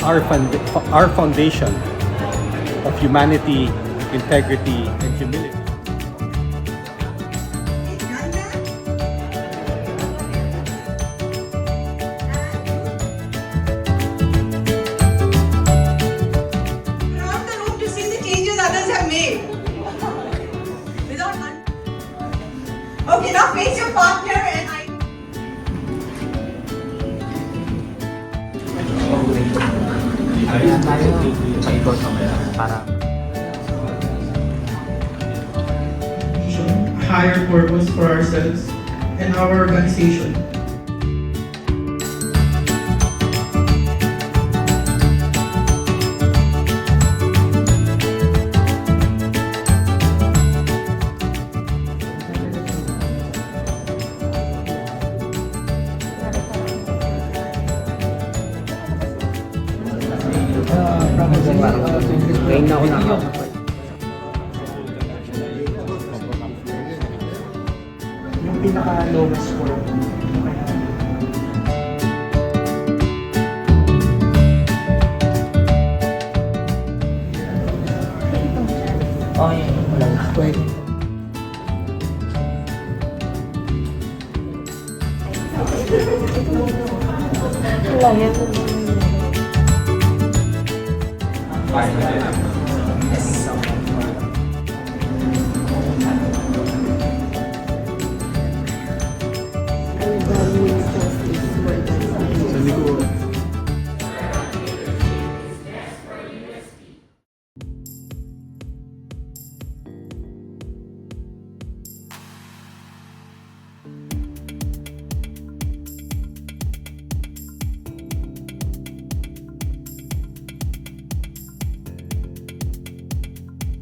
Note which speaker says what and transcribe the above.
Speaker 1: our foundation of humanity, integrity, and humility.
Speaker 2: Throughout the room to see the changes others have made. Okay, now face your partner and I.
Speaker 3: Higher purpose for ourselves and our organization.
Speaker 4: Ngayon na ako nakakapag. Yung pinaka-lowest score. Oh, yun. Wala na. Pwede. Wala yan.